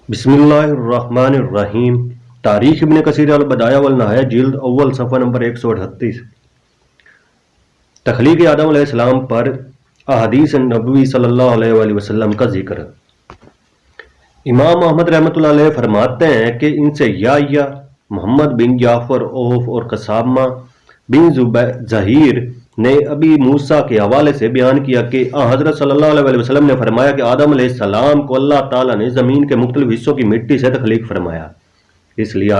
بسم اللہ الرحمن الرحیم۔ تاریخ ابن کثیر البدایہ والنہایہ جلد اول صفحہ نمبر 138۔ تخلیق آدم علیہ السلام پر احادیث نبوی صلی اللہ علیہ وآلہ وسلم کا ذکر۔ امام احمد رحمۃ اللہ علیہ فرماتے ہیں کہ ان سے یا محمد بن جعفر اوف اور قسامہ بن ظہیر نے ابی موسیٰ کے حوالے سے بیان کیا کہ حضرت صلی اللہ علیہ وآلہ وسلم نے فرمایا کہ آدم علیہ السلام کو اللہ تعالیٰ نے زمین کے مختلف حصوں کی مٹی سے تخلیق فرمایا، اس لیے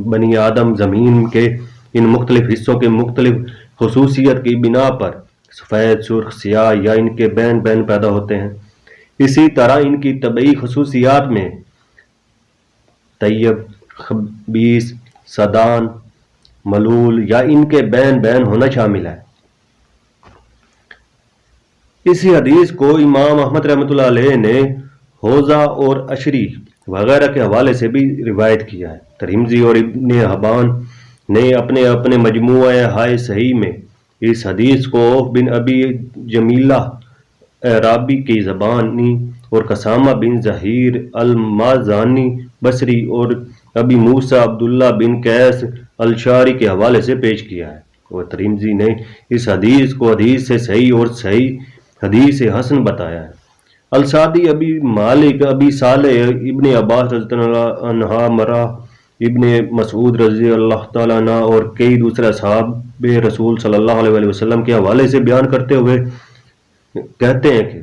بنی آدم زمین کے ان مختلف حصوں کے مختلف خصوصیت کی بنا پر سفید، سرخ، سیاہ یا ان کے بین بین پیدا ہوتے ہیں۔ اسی طرح ان کی طبعی خصوصیات میں طیب، خبیث، سدان، ملول یا ان کے بین بین ہونا شامل ہے۔ اسی حدیث کو امام احمد رحمۃ اللہ علیہ نے حوزہ اور اشری وغیرہ کے حوالے سے بھی روایت کیا ہے۔ ترمذی اور ابن حبان نے اپنے مجموعہ ہائے صحیح میں اس حدیث کو اوف بن ابی جمیلہ اعرابی کی زبانی اور قسامہ بن ظہیر المازانی بصری اور ابی موسیٰ عبداللہ بن قیس الشعری کے حوالے سے پیش کیا ہے، اور ترمذی نے اس حدیث کو حدیث سے صحیح اور صحیح حدیث حسن بتایا ہے۔ السادی ابی مالک ابی صالح ابن عباس رضی اللہ عنہ مرہ ابن مسعود رضی اللہ تعالیٰ عنہ اور کئی دوسرے اصحاب رسول صلی اللہ علیہ وسلم کے حوالے سے بیان کرتے ہوئے کہتے ہیں کہ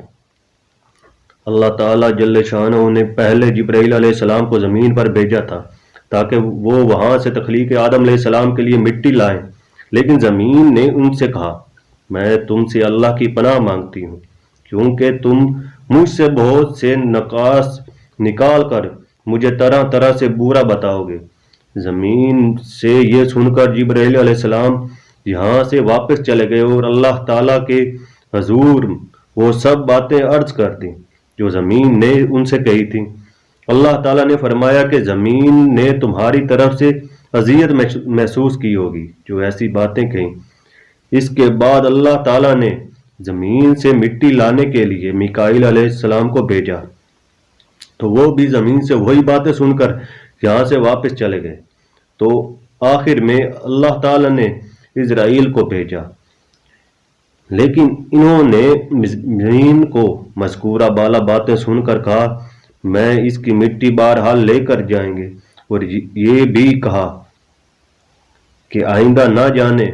اللہ تعالیٰ جل شانہ نے پہلے جبرائیل علیہ السلام کو زمین پر بھیجا تھا تاکہ وہ وہاں سے تخلیق آدم علیہ السلام کے لیے مٹی لائیں، لیکن زمین نے ان سے کہا میں تم سے اللہ کی پناہ مانگتی ہوں کیونکہ تم مجھ سے بہت سے نقائص نکال کر مجھے طرح طرح سے برا بتاؤ گے۔ زمین سے یہ سن کر جبرائیل علیہ السلام یہاں سے واپس چلے گئے اور اللہ تعالیٰ کے حضور وہ سب باتیں عرض کر دیں جو زمین نے ان سے کہی تھی۔ اللہ تعالیٰ نے فرمایا کہ زمین نے تمہاری طرف سے اذیت محسوس کی ہوگی جو ایسی باتیں کہیں۔ اس کے بعد اللہ تعالیٰ نے زمین سے مٹی لانے کے لیے میکائیل علیہ السلام کو بھیجا تو وہ بھی زمین سے وہی باتیں سن کر یہاں سے واپس چلے گئے۔ تو آخر میں اللہ تعالیٰ نے اسرائیل کو بھیجا، لیکن انہوں نے زمین کو مذکورہ بالا باتیں سن کر کہا میں اس کی مٹی بہرحال لے کر جائیں گے، اور یہ بھی کہا کہ آئندہ نہ جانے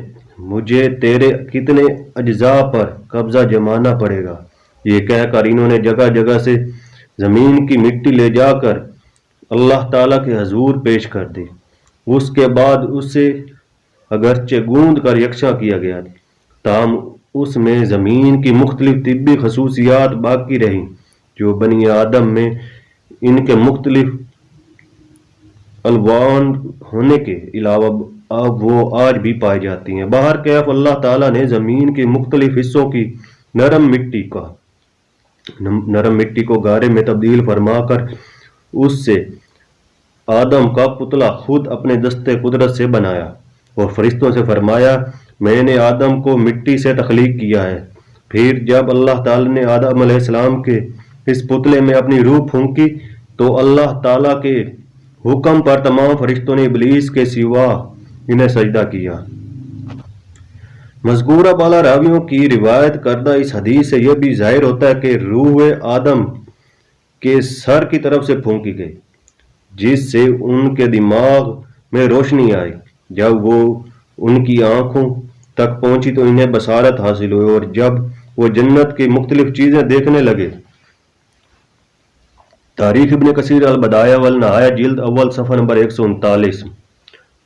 مجھے تیرے کتنے اجزاء پر قبضہ جمانا پڑے گا۔ یہ کہہ کر انہوں نے جگہ جگہ سے زمین کی مٹی لے جا کر اللہ تعالیٰ کے حضور پیش کر دی۔ اس کے بعد اسے اگرچہ گوند کر یکساں کیا گیا تاہم اس میں زمین کی مختلف طبی خصوصیات باقی رہیں جو بنی آدم میں ان کے مختلف الوان ہونے کے علاوہ اب وہ آج بھی پائی جاتی ہیں۔ باہر کیف اللہ تعالیٰ نے زمین کے مختلف حصوں کی نرم مٹی کو گارے میں تبدیل فرما کر اس سے آدم کا پتلا خود اپنے دست قدرت سے بنایا اور فرشتوں سے فرمایا میں نے آدم کو مٹی سے تخلیق کیا ہے۔ پھر جب اللہ تعالیٰ نے آدم علیہ السلام کے اس پتلے میں اپنی روح پھونکی تو اللہ تعالیٰ کے حکم پر تمام فرشتوں نے ابلیس کے سوا انہیں سجدہ کیا۔ مذکورہ بالا راویوں کی روایت کردہ اس حدیث سے یہ بھی ظاہر ہوتا ہے کہ روح آدم کے سر کی طرف سے پھونکی گئی جس سے ان کے دماغ میں روشنی آئی۔ جب وہ ان کی آنکھوں تک پہنچی تو انہیں بصارت حاصل ہوئی اور جب وہ جنت کی مختلف چیزیں دیکھنے لگے۔ تاریخ ابن کثیر البدایہ والنہایہ جلد اول صفحہ نمبر 139۔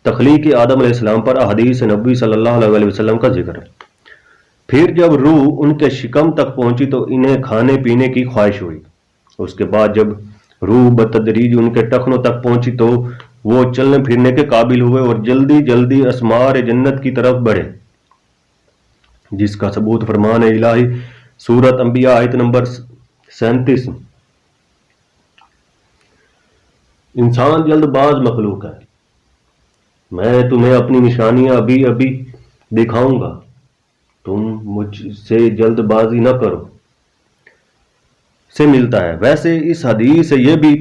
تخلیق آدم علیہ السلام پر احادیث نبوی صلی اللہ علیہ وسلم کا ذکر ہے۔ پھر جب روح ان کے شکم تک پہنچی تو انہیں کھانے پینے کی خواہش ہوئی۔ اس کے بعد جب روح بتدریج ان کے ٹخنوں تک پہنچی تو وہ چلنے پھرنے کے قابل ہوئے اور جلدی جلدی اسمار جنت کی طرف بڑھے، جس کا ثبوت فرمان الہی سورۃ انبیاء آیت نمبر 37۔ انسان جلد باز مخلوق ہے، میں تمہیں اپنی نشانیاں ابھی ابھی دکھاؤں گا، تم مجھ سے جلد بازی نہ کرو سے ملتا ہے۔ ویسے اس حدیث سے یہ بھی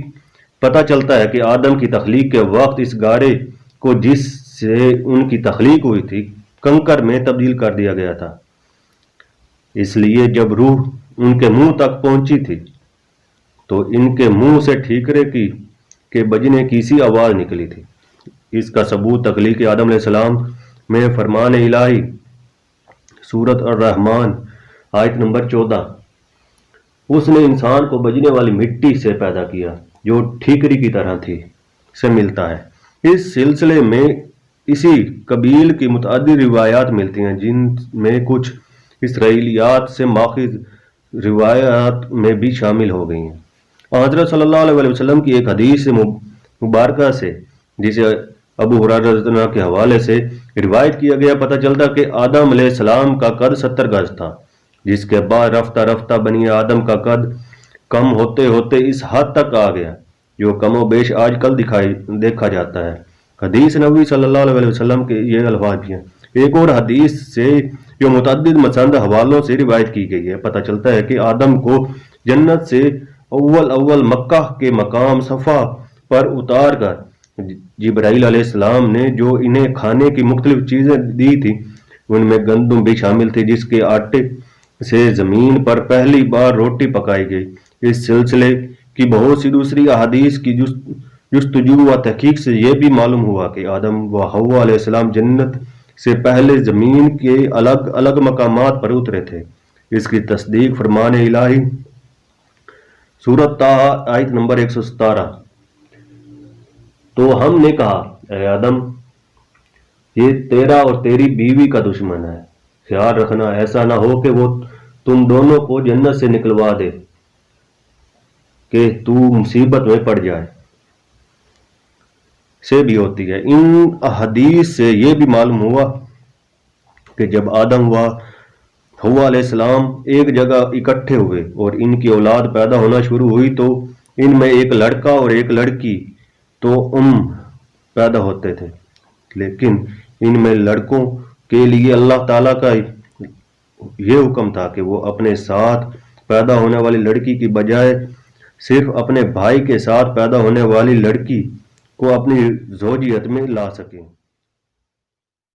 پتہ چلتا ہے کہ آدم کی تخلیق کے وقت اس گارے کو جس سے ان کی تخلیق ہوئی تھی کنکر میں تبدیل کر دیا گیا تھا۔ اس لیے جب روح ان کے منہ تک پہنچی تھی تو ان کے منہ سے ٹھیکرے کے بجنے کی سی آواز نکلی تھی۔ اس کا ثبوت تخلیق آدم علیہ السلام میں فرمان الہی سورۃ الرحمن آیت نمبر 14، اس نے انسان کو بجنے والی مٹی سے پیدا کیا جو ٹھیکری کی طرح تھی سے ملتا ہے۔ اس سلسلے میں اسی قبیل کی متعدد روایات ملتی ہیں جن میں کچھ اسرائیلیات سے ماخوذ روایات میں بھی شامل ہو گئی ہیں۔ حضرت صلی اللہ علیہ وسلم کی ایک حدیث مبارکہ سے جسے ابو ہریرہ رضی اللہ عنہ کے حوالے سے روایت کیا گیا پتہ چلتا کہ آدم علیہ السلام کا قد 70 گز تھا، جس کے بعد رفتہ رفتہ بنی آدم کا قد کم ہوتے ہوتے اس حد تک آ گیا جو کم و بیش آج کل دیکھا جاتا ہے۔ حدیث نبوی صلی اللہ علیہ وسلم کے یہ الفاظ بھی ہیں۔ ایک اور حدیث سے جو متعدد مسند حوالوں سے روایت کی گئی ہے پتہ چلتا ہے کہ آدم کو جنت سے اول مکہ کے مقام صفا پر اتار کر جبرائیل علیہ السلام نے جو انہیں کھانے کی مختلف چیزیں دی تھی ان میں گندم بھی شامل تھی جس کے آٹے سے زمین پر پہلی بار روٹی پکائی گئی۔ اس سلسلے کی بہت سی دوسری احادیث کی جستجو و تحقیق سے یہ بھی معلوم ہوا کہ آدم و حوا علیہ السلام جنت سے پہلے زمین کے الگ الگ مقامات پر اترے تھے۔ اس کی تصدیق فرمان الہی سورۃ طٰہٰ آیت نمبر 117، تو ہم نے کہا اے آدم یہ تیرا اور تیری بیوی کا دشمن ہے، خیال رکھنا ایسا نہ ہو کہ وہ تم دونوں کو جنت سے نکلوا دے کہ تو مصیبت میں پڑ جائے سے بھی ہوتی ہے۔ ان احادیث سے یہ بھی معلوم ہوا کہ جب آدم و حوا علیہ السلام ایک جگہ اکٹھے ہوئے اور ان کی اولاد پیدا ہونا شروع ہوئی تو ان میں ایک لڑکا اور ایک لڑکی تو پیدا ہوتے تھے، لیکن ان میں لڑکوں کے لیے اللہ تعالیٰ کا یہ حکم تھا کہ وہ اپنے ساتھ پیدا ہونے والی لڑکی کی بجائے صرف اپنے بھائی کے ساتھ پیدا ہونے والی لڑکی کو اپنی زوجیت میں لا سکیں۔